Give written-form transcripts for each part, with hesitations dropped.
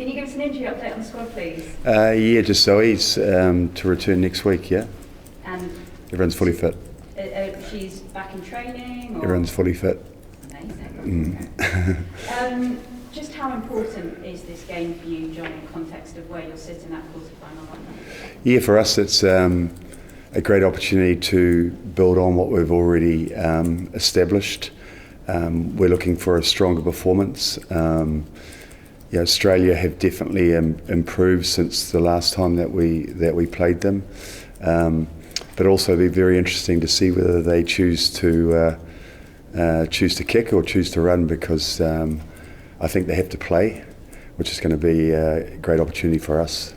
Can you give us an injury update on the squad, please? Yeah, just Zoe's to return next week, yeah. And everyone's fully fit. She's back in training? Or? Everyone's fully fit. Amazing. Just how important is this game for you, John, in context of where you're sitting at quarter-final right now? Yeah, for us it's a great opportunity to build on what we've already established. We're looking for a stronger performance. Australia have definitely improved since the last time that we played them, but also it'll be very interesting to see whether they choose to kick or choose to run, because I think they have to play, which is going to be a great opportunity for us.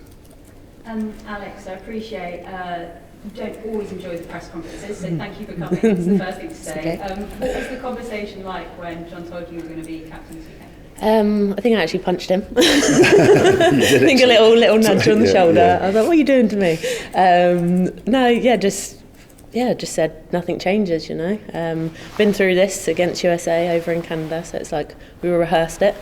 Alex, I appreciate you don't always enjoy the press conferences, so thank you for coming. It's the first thing to say. Okay. What was the conversation like when John told you were going to be captain this weekend? I think I actually punched him. I think a little nudge on the shoulder. Yeah. I was like, "What are you doing to me?" Just said nothing changes. Been through this against USA over in Canada, so it's like we rehearsed it.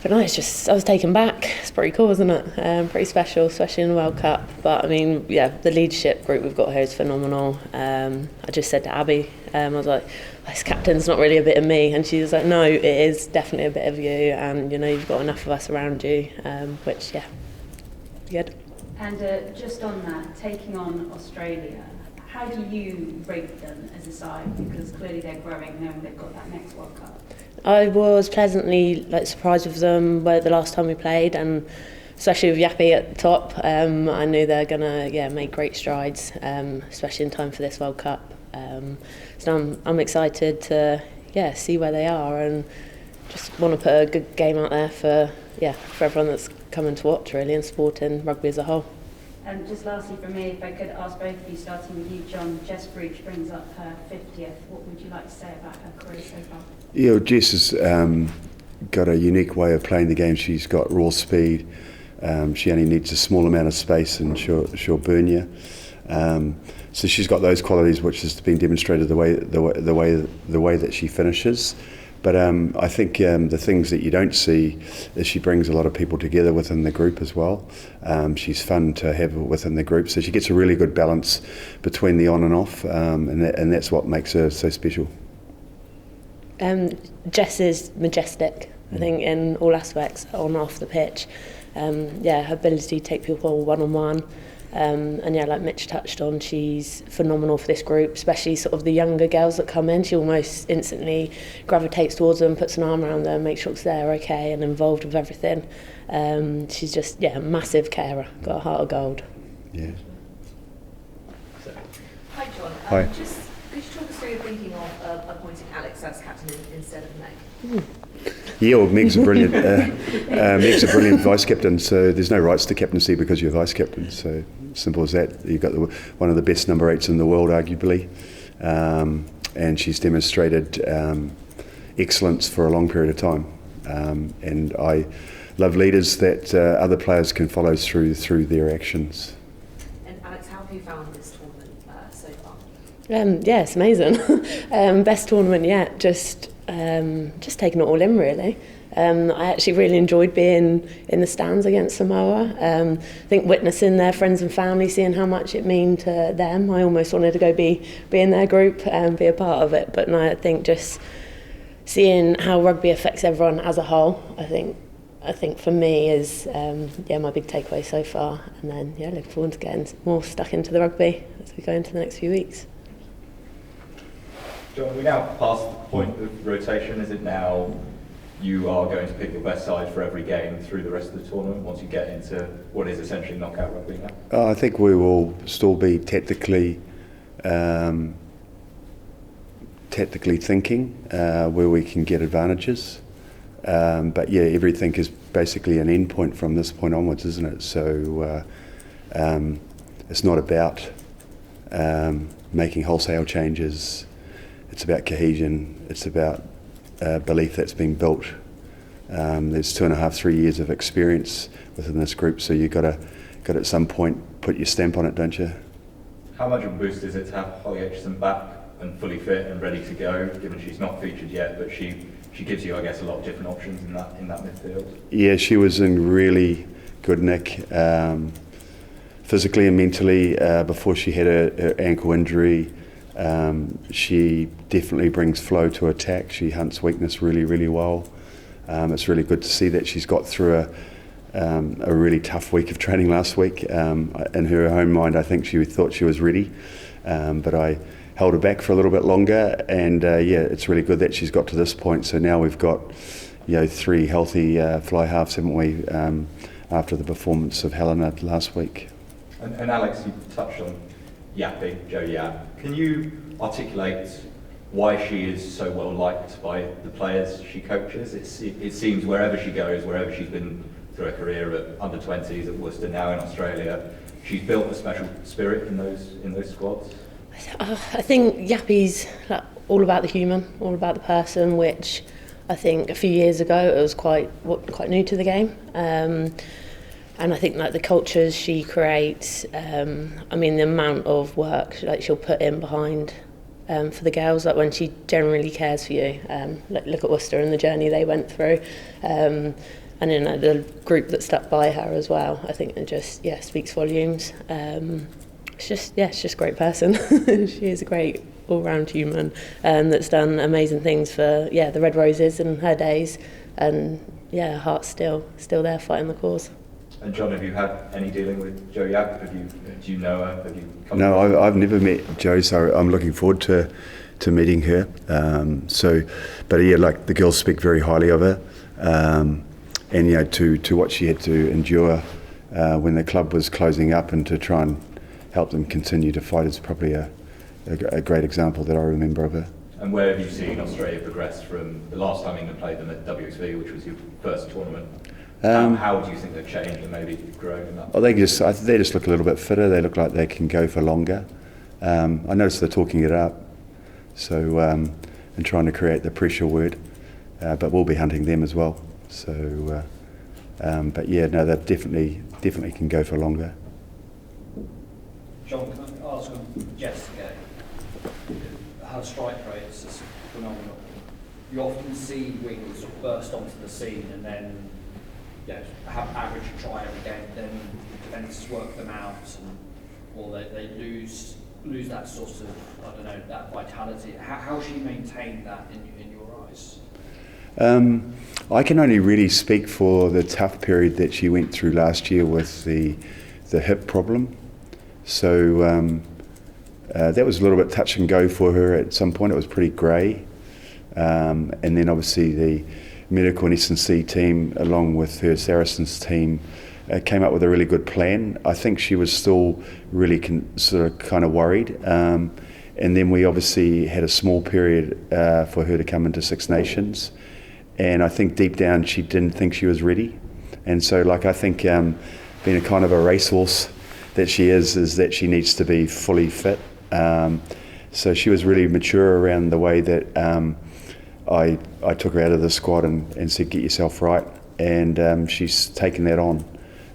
But no, it's just, I was taken back. It's pretty cool, isn't it? Pretty special, especially in the World Cup. But I mean, yeah, the leadership group we've got here is phenomenal. I just said to Abby, I was like, this captain's not really a bit of me. And she was like, no, it is definitely a bit of you. And, you've got enough of us around you, which, yeah, good. And just on that, taking on Australia, how do you rate them as a side? Because clearly they're growing now, they've got that next World Cup. I was pleasantly surprised with them the last time we played, and especially with Yappy at the top. I knew they're gonna make great strides, especially in time for this World Cup. So I'm excited to see where they are, and just want to put a good game out there for everyone that's coming to watch, really, and supporting rugby as a whole. And just lastly from me, if I could ask both of you, starting with you, John, Jess brings up her 50th. What would you like to say about her career so far? Yeah, Jess has got a unique way of playing the game. She's got raw speed. She only needs a small amount of space and she'll burn you. So she's got those qualities, which has been demonstrated the way that she finishes. But I think the things that you don't see is she brings a lot of people together within the group as well. She's fun to have within the group, so she gets a really good balance between the on and off, and that's what makes her so special. Jess is majestic, I think, in all aspects, on and off the pitch. Her ability to take people one-on-one. Like Mitch touched on, she's phenomenal for this group, especially sort of the younger girls that come in. She almost instantly gravitates towards them, puts an arm around them, makes sure they're okay and involved with everything. She's just, a massive carer, got a heart of gold. Yeah. Hi, John. Hi. Could you talk us through your thinking of appointing Alex as captain instead of Meg? Yeah, well, Meg's a brilliant vice captain. So there's no rights to captaincy because you're vice captain. So simple as that. You've got one of the best number 8s in the world, arguably, and she's demonstrated excellence for a long period of time. And I love leaders that other players can follow through their actions. And Alex, how have you found this tournament so far? It's amazing. Best tournament yet. Just taking it all in, really. I actually really enjoyed being in the stands against Samoa. I think witnessing their friends and family, seeing how much it meant to them. I almost wanted to go be in their group and be a part of it. But no, I think just seeing how rugby affects everyone as a whole, I think for me is my big takeaway so far. And then looking forward to getting more stuck into the rugby as we go into the next few weeks. John, we now past the point of rotation. Is it now you are going to pick your best side for every game through the rest of the tournament once you get into what is essentially knockout rugby now? I think we will still be tactically thinking where we can get advantages. But everything is basically an end point from this point onwards, isn't it? So it's not about making wholesale changes. It's about cohesion. It's about belief that's been built. There's 2.5-3 years of experience within this group, so you've got to at some point put your stamp on it, don't you? How much of a boost is it to have Hson back and fully fit and ready to go, given she's not featured yet, but she she gives you, I guess, a lot of different options in that midfield. Yeah, she was in really good nick, physically and mentally, before she had her ankle injury. She definitely brings flow to attack. She hunts weakness really, really well. It's really good to see that she's got through a really tough week of training last week. In her own mind, I think she thought she was ready, but I held her back for a little bit longer, and it's really good that she's got to this point. So now we've got 3 healthy fly halves, haven't we, after the performance of Helena last week. And Alex, you touched on Yappy, Jo Yapp. Can you articulate why she is so well liked by the players she coaches? It seems wherever she goes, wherever she's been through her career at under 20s, at Worcester, now in Australia, she's built a special spirit in those squads. I think Yappy's all about the human, all about the person, which I think a few years ago it was quite new to the game. And I think the cultures she creates, the amount of work she'll put in behind for the girls, when she generally cares for you. Look at Worcester and the journey they went through. And then the group that stuck by her as well, I think it just speaks volumes. She's just a great person. She is a great all-round human that's done amazing things for the Red Roses in her days, and her heart's still there fighting the cause. And John, have you had any dealing with Jo Yapp? Do you know her? Have you come No, I've never met Jo, so I'm looking forward to meeting her. But the girls speak very highly of her, and to what she had to endure when the club was closing up, and to try and help them continue to fight is probably a great example that I remember of her. And where have you seen Australia progress from the last time England played them at WXV, which was your first tournament? How do you think they've changed and maybe grown in that? Well, they just look a little bit fitter. They look like they can go for longer. I noticed they're talking it up, so and trying to create the pressure word. But we'll be hunting them as well. So, they definitely can go for longer. John, can I ask on Jess again? Her strike rate is just phenomenal. You often see wings sort of burst onto the scene and then have average try every game, then defences work them out, or they lose that sort of, that vitality. How she maintained that in your eyes? I can only really speak for the tough period that she went through last year with the hip problem. So that was a little bit touch and go for her at some point. It was pretty grey. And then obviously the medical and S&C team, along with her Saracens team, came up with a really good plan. I think she was still really kind of worried. And then we obviously had a small period for her to come into Six Nations. And I think deep down she didn't think she was ready. And so I think being a kind of a racehorse that she is that she needs to be fully fit. So she was really mature around the way that I took her out of the squad and said, get yourself right. And she's taken that on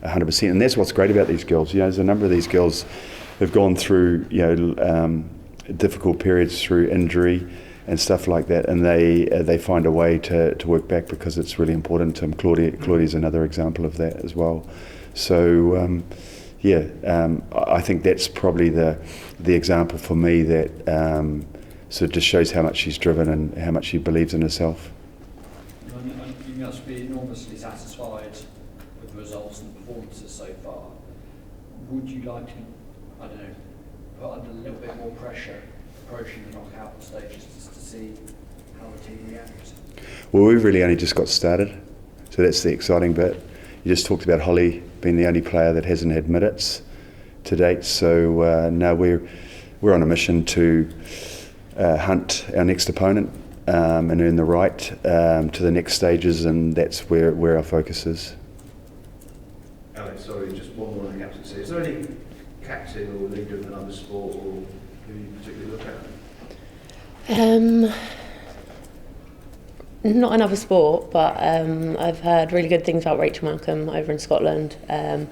100%. And that's what's great about these girls. There's a number of these girls who've gone through, difficult periods through injury and stuff like that, and they find a way to work back because it's really important to them. Claudia's another example of that as well. So I think that's probably the example for me that sort of just shows how much she's driven and how much she believes in herself. You must be enormously satisfied with the results and performances so far. Would you like to, put under a little bit more pressure approaching the knockout stages just to see how the team reacts? Well, we've really only just got started, so that's the exciting bit. You just talked about Holly being the only player that hasn't had minutes to date, so no, we're on a mission to hunt our next opponent and earn the right to the next stages, and that's where our focus is. Alex, sorry, just one more on the captaincy. Is there any captain or leader of another sport or who you particularly look at? Not another sport, but I've heard really good things about Rachel Malcolm over in Scotland. And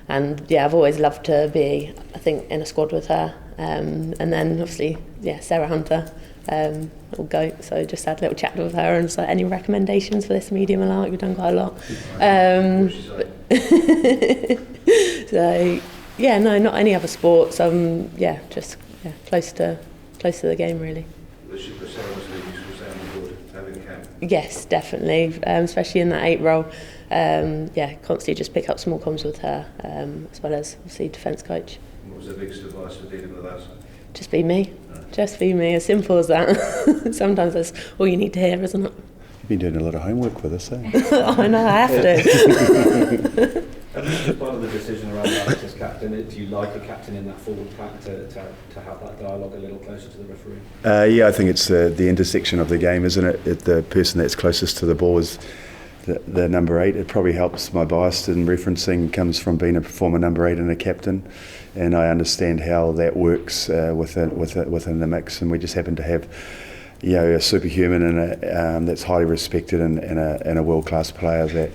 I've always loved to be, I think, in a squad with her. And then obviously, Sarah Hunter little goat. So just had a little chat with her and was like, any recommendations for this medium and lark? We've done quite a lot. What's she say? So yeah, no, not any other sports. Just close to the game really. Was she precisely useful sounding board having camp? Yes, definitely, especially in that 8 role. Constantly just pick up small comms with her, as well as obviously defence coach. What was the biggest advice for dealing with that? Just be me. Just be me, as simple as that. Sometimes that's all you need to hear, isn't it? You've been doing a lot of homework with us, eh? I know, I have to. And this is part of the decision around Alex as captain. Do you like a captain in that forward pack to have that dialogue a little closer to the referee? I think it's the intersection of the game, isn't it? The person that's closest to the ball is the number 8. It probably helps. My bias in referencing comes from being a former number 8 and a captain, and I understand how that works within the mix. And we just happen to have, a superhuman and that's highly respected and a world-class player that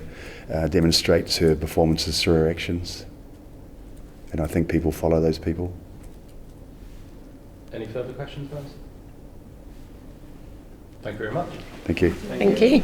demonstrates her performances through her actions. And I think people follow those people. Any further questions, guys? Thank you very much. Thank you. Thank you.